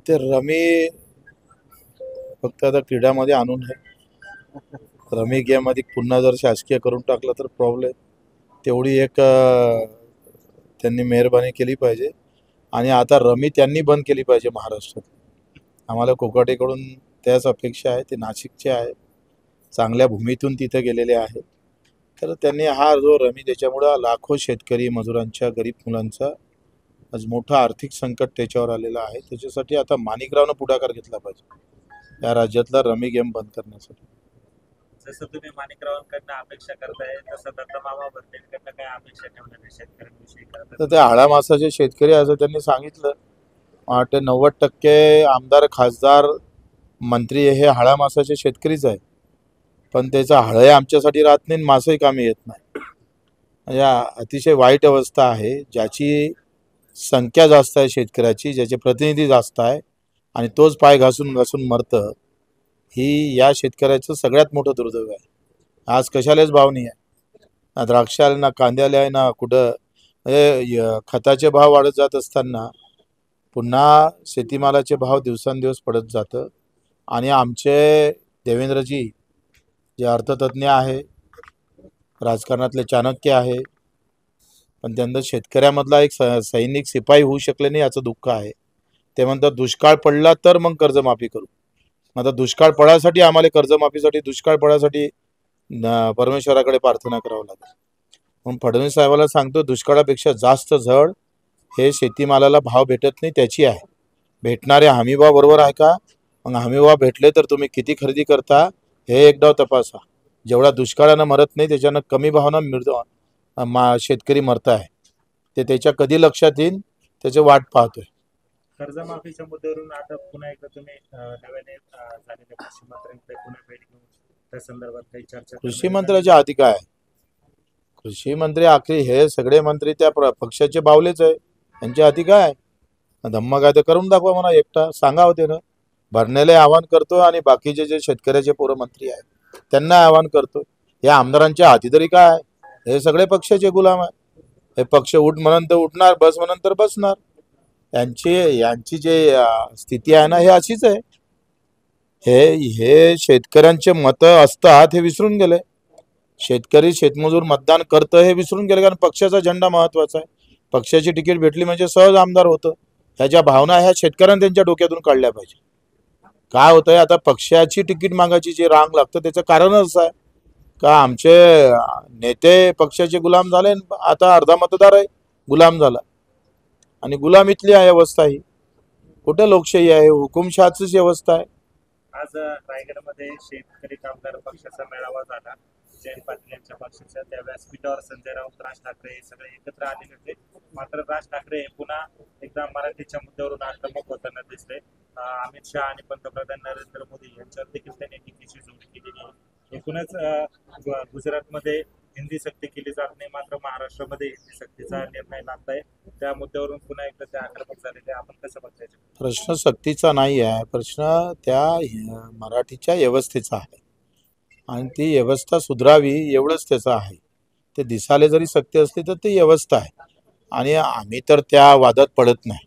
ते रमी फक्त आता क्रीडामध्ये आणून आहे. रमी गेम मध्ये पुन्हा जर शासकीय करून टाकलं तर प्रॉब्लेम. तेवढी एक त्यांनी मेहरबानी केली पाहिजे. आणि आता रमी त्यांनी बंद केली पाहिजे महाराष्ट्रात. आम्हाला कोकाटेकडून त्याच अपेक्षा आहे. ते नाशिकचे आहे, चांगल्या भूमीतून तिथे गेलेले आहेत. तर त्यांनी हा जो रमी, त्याच्यामुळं लाखो शेतकरी मजुरांच्या, गरीब मुलांचा आज मोठा आर्थिक संकट त्याच्यावर आलेला आहे. त्याच्यासाठी आता माणिकरावनं पुढाकार घेतला पाहिजे या राज्यातला रमी गेम बंद करण्यासाठी. जसं तुम्ही माणिकरावांकडनं अपेक्षा करताय तसं दत्ता मामा भरतेंकडनं काय अपेक्षा ठेवणार आहे शेतकऱ्यांविषयी? तर ते हाडा मासाचे शेतकरी असं त्यांनी सांगितलं. वाटते 90% आमदार, खासदार, मंत्री हे हाडा मासाचे शेतकरीच आहे. पण त्याचा हळही आमच्यासाठी राहत नाही, मासही कामी येत नाही. म्हणजे अतिशय वाईट अवस्था आहे. ज्याची संख्या जास्त आहे शेतकऱ्याची, ज्याचे प्रतिनिधी जास्त आहे आणि तोच पाय घासून घासून मरतं, ही या शेतकऱ्याचं सगळ्यात मोठं दुर्दैव आहे. आज कशालाच भाव नाही आहे, ना द्राक्षाला, ना कांद्याला आहे, ना कुठं. खताचे भाव वाढत जात असताना पुन्हा शेतीमालाचे भाव दिवसांदिवस पडत जातं. आणि आमचे देवेंद्रजी जे अर्थतज्ञ आहे, राजकारणातले चाणक्य आहे, पण त्यांना शेतकऱ्यामधला एक सैनिक सिपाही होऊ शकले नाही, याचं दुःख आहे. ते म्हणतात दुष्काळ पडला तर मग कर्जमाफी करू. आता दुष्काळ पडायसाठी आम्हाला कर्जमाफीसाठी, दुष्काळ पडायसाठी परमेश्वराकडे प्रार्थना करावं लागेल. म्हणून फडणवीस साहेबाला सांगतो, दुष्काळापेक्षा जास्त झळ हे शेतीमालाला भाव भेटत नाही त्याची आहे. भेटणारे हमीभाव बरोबर आहे का? मग हमीभाव भेटले तर तुम्ही किती खरेदी करता हे एकदा तपासा. जेवढा दुष्काळानं मरत नाही त्याच्यानं कमी भावानं शेतकरी मरत आहे. ते त्याच्या कधी लक्षात येईल त्याची वाट पाहतोय. कर्जमाफीच्या मुद्द्यावरून आता पुन्हा एकदा तुम्ही नव्याने झालेल्या कृषी मंत्र्यांकडे पुन्हा भेट घेऊन त्या संदर्भात काही चर्चा? कृषी मंत्र्याच्या आधी काय? कृषी मंत्री आखरी हे सगळे मंत्री त्या पक्षाचे बावलेच आहे. त्यांच्या हाती काय? धम्म काय तर करून दाखवा म्हणा. एकटा सांगा होते ना. भरण्याला आवाहन करतो आणि बाकीचे जे शेतकऱ्याचे पोरं मंत्री आहेत त्यांना आवाहन करतो. या आमदारांच्या हाती तरी काय? हे सगळे पक्षाचे गुलाम आहे. हे पक्ष उठ म्हणून तर उठणार, बस म्हणून तर बसणार. यांची जे स्थिती आहे ना, हे अशीच आहे. हे शेतकऱ्यांचे मतं असतात हे विसरून गेले. शेतकरी शेतमजूर मतदान करतं हे विसरून गेले. कारण पक्षाचा झेंडा महत्वाचा आहे. पक्षाची तिकीट भेटली म्हणजे सहज आमदार होतं. ह्याच्या भावना ह्या शेतकऱ्यांनी त्यांच्या डोक्यातून काढल्या पाहिजे. काय होतंय आता, पक्षाची तिकीट मागायची जे रांग लागतं त्याचं कारणच असं आहे का आमचे नेते पक्षाचे गुलाम झाले. आता अर्धा मतदार आहे गुलाम झाला. आणि गुलामीतली आहे अवस्था. ही कुठं लोकशाही आहे? हुकुमशहाचीच व्यवस्था आहे. आज रायगडमध्ये शेतकरी कामगार पक्षाचा मेळावा झाला, जयंत पाटील यांच्या पक्षाचा. त्या व्यासपीठावर संजय राऊत, राज ठाकरे हे सगळे एकत्र आलेले होते. मात्र राज ठाकरे पुन्हा एकदा मराठीच्या मुद्द्यावरून आक्रमक होताना दिसले. अमित शहा आणि पंतप्रधान नरेंद्र मोदी यांच्यावर देखील त्यांनी टीकेची जोड केलेली आहे. एकूणच गुजरातमध्ये हिंदी सक्ती केली जात नाही, मात्र महाराष्ट्रामध्ये हिंदी सक्तीचा निर्णय लागताय. त्या मुद्द्यावरून पुन्हा एकदा ते आक्रमक झालेले. आपण कसं बघतायचे? प्रश्न सक्तीचा नाही आहे, प्रश्न त्या मराठीच्या व्यवस्थेचा आहे. आणि ती व्यवस्था सुधारावी एवढंच त्याचं आहे. ते दिसाले जरी सक्ती असली तर ती व्यवस्था आहे. आणि आम्ही तर त्या वादात पडत नाही.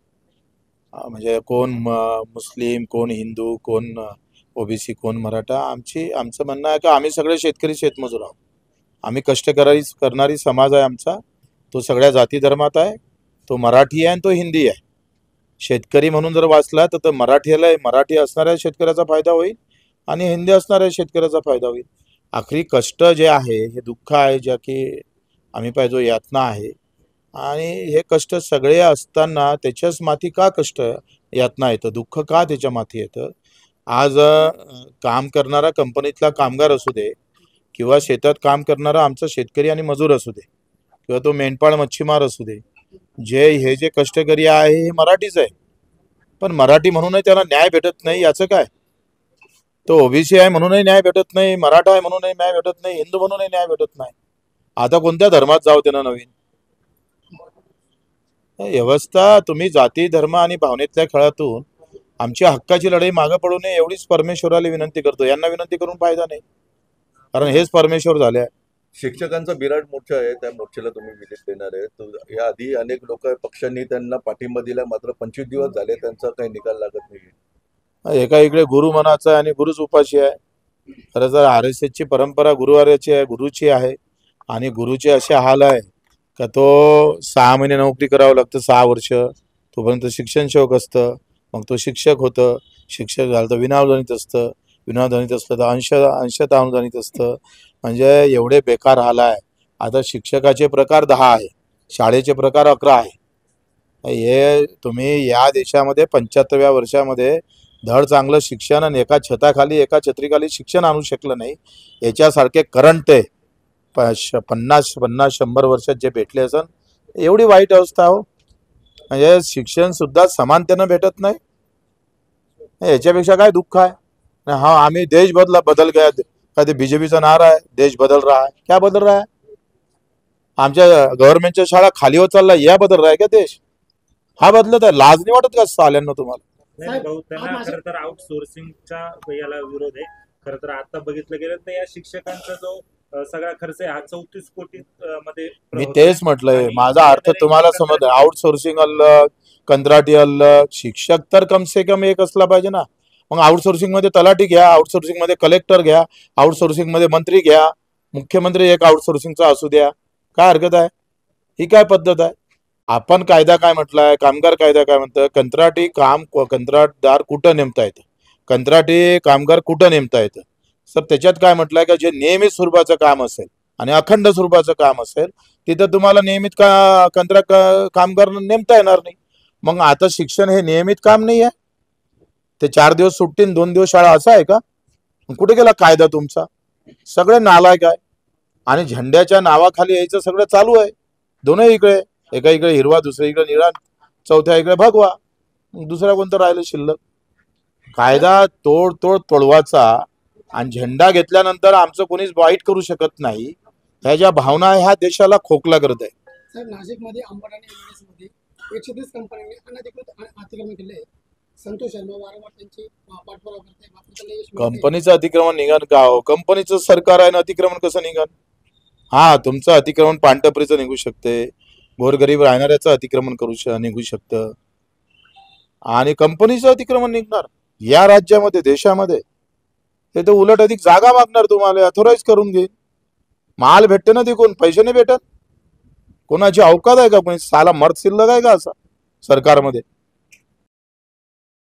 म्हणजे कोण मुस्लिम, कोण हिंदू, कोण ओबीसी, कोण मराठा. आमचं म्हणणं आहे की आम्ही सगळे शेतकरी शेतमजूर आहोत. आम्ही कष्ट करणारी समाज आहे आमचा. तो सगळ्या जाती धर्मात आहे. तो मराठी आहे आणि तो हिंदी आहे. शेतकरी म्हणून जर वाचला तर मराठी असणाऱ्या शेतकऱ्याचा फायदा होईल आणि हिंदी असणाऱ्या शेतकऱ्याचा फायदा होईल. आखरी कष्ट जे आहे हे दुःख आहे, ज्या की आम्ही पाहिजे यातना आहे. आणि हे कष्ट सगळे असताना त्याच्याच माथी का कष्ट यातना येतं, दुःख का त्याच्या माथी येतं? आज काम करणारा कंपनीतला कामगार असू दे किंवा शेतात काम करणारा आमचा शेतकरी आणि मजूर असू दे किंवा तो मेंढपाळ मच्छीमार असू दे, हे जे कष्टकरी आहे हे मराठीच आहे. पण मराठी म्हणूनही त्याला न्याय भेटत नाही. याचं काय? तो ओबीसी आहे म्हणूनही न्याय भेटत नाही, मराठा आहे म्हणूनही न्याय भेटत नाही, हिंदू म्हणूनही न्याय भेटत नाही. आता कोणत्या धर्मात जाऊ त्यानं नवीन? व्यवस्था तुम्ही जाती धर्म आणि भावनेतल्या खेळातून आमच्या हक्काची लढाई मागं पडू नये एवढीच परमेश्वराला विनंती करतो. यांना विनंती करून फायदा नाही, कारण हेच परमेश्वर झाले आहे. शिक्षकांचा बिराड मोर्चा आहे, त्या मोर्चाला तुम्ही व्हिजिट देणार आहे. तर याआधी अनेक लोक पक्षांनी त्यांना पाठिंबा दिला, मात्र 25 दिवस झाले त्यांचा काही निकाल लागत नाही. एका इकडे गुरु मनाचा आहे आणि गुरुच उपाशी आहे. खरं तर RSS ची परंपरा गुरुवाराची आहे, गुरुची आहे. आणि गुरुचे असे हाल आहे का तो 6 महिने नोकरी करावं लागतं, 6 वर्ष तोपर्यंत शिक्षण सेवक असतं. मग तो शिक्षक होतं, शिक्षक झालं तर विनाअनुदानित असतं, विनाअनुदानित असलं तर अंशतः अनुदानित असतं. म्हणजे एवढे बेकार हाल आहे. आता शिक्षकाचे प्रकार 10 आहे, शाळेचे प्रकार 11 आहे. हे तुम्ही या देशामध्ये 75व्या वर्षामध्ये धड चांगलं शिक्षण आणि एका छताखाली एका छत्रीखाली शिक्षण आणू शकलं नाही. याच्यासारखे करंट आहे 50-100 वर्षात जे भेटले असन एवढी वाईट अवस्था हो. म्हणजे शिक्षण सुद्धा समानतेनं भेटत नाही. याच्यापेक्षा काय दुःख आहे. हा आम्ही देश बदल गया का ते बीजेपीचा नारा आहे, देश बदल रहा है. क्या बदल रहा है? आमच्या गव्हर्नमेंटच्या शाळा खाली होत चालल्या, या बदल रहा है क्या देश? हा बदलत आहे. लाज नाही वाटत का साल्यांना तुम्हाला? नाही भाऊ, त्यांना खरं तर आउटसोर्सिंगच्या याला विरोध आहे. खरं तर आता बघितलं गेलं तर या शिक्षकांचा जो सगळा खर्च आहे हा 34 कोटी मध्ये मी होतोय. तेच म्हटलंय. आणि माझा अर्थ कुठेतरी तुम्हाला एकंदरीत समज आउटसोर्सिंग अलग, कंत्राटी अलग. शिक्षक तर कम से कम एक असला पाहिजे ना. मग आउटसोर्सिंग मध्ये तलाठी घ्या, आउटसोर्सिंग मध्ये कलेक्टर घ्या, आउटसोर्सिंग मध्ये मंत्री घ्या, मुख्यमंत्री एक आउटसोर्सिंगचा असू द्या. काय हरकत आहे? ही काय पद्धत आहे? आपण कायदा काय म्हटलाय, कामगार कायदा काय म्हणतं, कंत्राटदार कुठं नेमता येतं, कंत्राटी कामगार कुठं नेमता येतं. सर त्याच्यात काय म्हटलंय का जे नियमित स्वरूपाचं काम असेल आणि अखंड स्वरूपाचं काम असेल तिथं तुम्हाला नियमित कंत्राट कामगार नेमता येणार नाही. मग आता शिक्षण हे नियमित काम नाही आहे. ते 4 दिवस सुट्टी 2 दिवस शाळा असं आहे का? मग कुठे गेला कायदा तुमचा? सगळे नालायक आहे. आणि झेंड्याच्या नावाखाली यायचं सगळं चालू आहे. दोन्ही इकडे, एका इकडे हिरवा, दुसऱ्या इकडे निळा, चौथ्या इकडे भगवा. दुसरा कोणतं राहिलं शिल्लक? कायदा तोडवाचा आणि झेंडा घेतल्यानंतर आमचं कोणीच वाईट करू शकत नाही. ह्या ज्या भावना ह्या देशाला खोकला करत आहे. साहेब, नाशिकमध्ये अंबड आणि एमआयडीसी मध्ये 130 कंपन्यांनी अनधिकृत अतिक्रमण केले आहे. संतोष शर्मा वारंवार त्यांची पाठपुरावा करते, मात्र त्याला यश मिळत नाही. कंपनीचं अतिक्रमण निघन का हो? कंपनीचं सरकार आहे ना, अतिक्रमण कसं निघन? हा, तुमचं अतिक्रमण पानटपरीचं निघू शकते, गोरगरीब राहणाऱ्याचं अतिक्रमण निघू शकतं, आणि कंपनीचं अतिक्रमण निघणार या राज्यामध्ये, देशामध्ये? ते तर उलट अधिक जागा मागणार, तुम्हाला अथोराईज करून घेईन. माल भेटते ना तिकून, पैसे नाही भेटत. कोणाची अवकात आहे का? कोणी साला मर्द शिल्लक आहे का असा सरकारमध्ये?